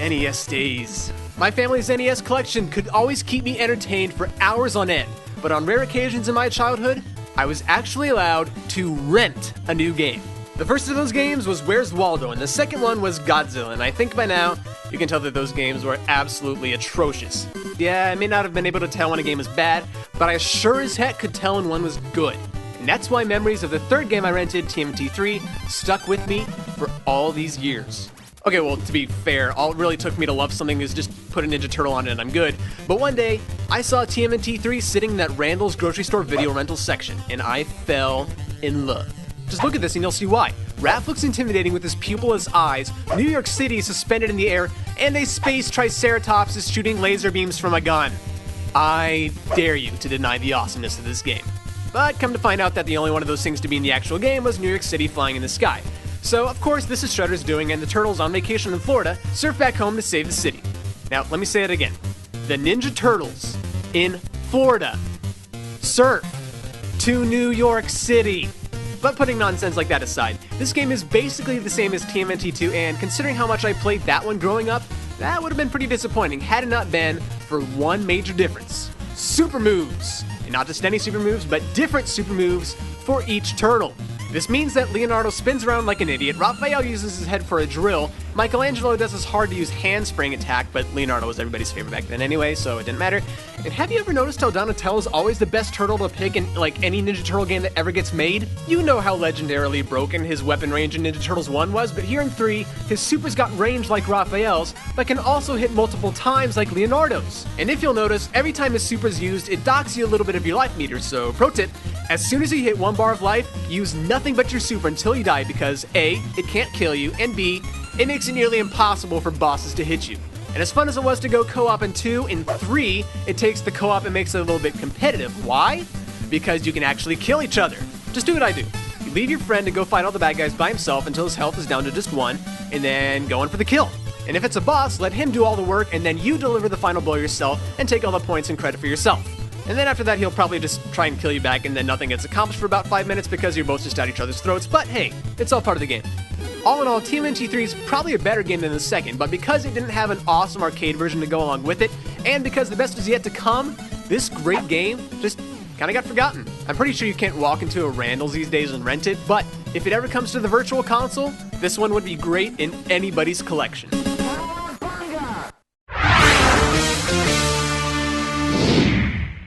NES days. My family's NES collection could always keep me entertained for hours on end, but on rare occasions in my childhood, I was actually allowed to rent a new game. The first of those games was Where's Waldo, and the second one was Godzilla, and I think by now, you can tell that those games were absolutely atrocious. Yeah, I may not have been able to tell when a game was bad, but I sure as heck could tell when one was good. And that's why memories of the third game I rented, TMNT 3, stuck with me for all these years. Okay, well, to be fair, all it really took me to love something is just put a Ninja Turtle on it and I'm good. But one day, I saw TMNT 3 sitting in that Randall's grocery store video rental section, and I fell in love. Just look at this and you'll see why. Raph looks intimidating with his pupilless eyes, New York City is suspended in the air, and a space triceratops is shooting laser beams from a gun. I dare you to deny the awesomeness of this game. But come to find out that the only one of those things to be in the actual game was New York City flying in the sky. So, of course, this is Shredder's doing, and the Turtles on vacation in Florida surf back home to save the city. Now, let me say it again. The Ninja Turtles in Florida surf to New York City. But putting nonsense like that aside, this game is basically the same as TMNT 2, and considering how much I played that one growing up, that would have been pretty disappointing had it not been for one major difference. Super moves. And not just any super moves, but different super moves for each turtle. This means that Leonardo spins around like an idiot, Raphael uses his head for a drill, Michelangelo does his hard-to-use handspring attack, but Leonardo was everybody's favorite back then anyway, so it didn't matter. And have you ever noticed how Donatello's always the best turtle to pick in, like, any Ninja Turtle game that ever gets made? You know how legendarily broken his weapon range in Ninja Turtles 1 was, but here in 3, his super's got range like Raphael's, but can also hit multiple times like Leonardo's. And if you'll notice, every time his super's used, it docks you a little bit of your life meter, so pro tip, as soon as you hit 1 bar of life, use nothing but your super until you die because A, it can't kill you, and B, it makes it nearly impossible for bosses to hit you. And as fun as it was to go co-op in 2, in 3, it takes the co-op and makes it a little bit competitive. Why? Because you can actually kill each other. Just do what I do. You leave your friend to go fight all the bad guys by himself until his health is down to just 1, and then go in for the kill. And if it's a boss, let him do all the work, and then you deliver the final blow yourself and take all the points and credit for yourself. And then after that, he'll probably just try and kill you back, and then nothing gets accomplished for about 5 minutes because you're both just at each other's throats, but hey, it's all part of the game. All in all, TMNT 3 is probably a better game than the second, but because it didn't have an awesome arcade version to go along with it, and because the best is yet to come, this great game just kinda got forgotten. I'm pretty sure you can't walk into a Randall's these days and rent it, but if it ever comes to the virtual console, this one would be great in anybody's collection.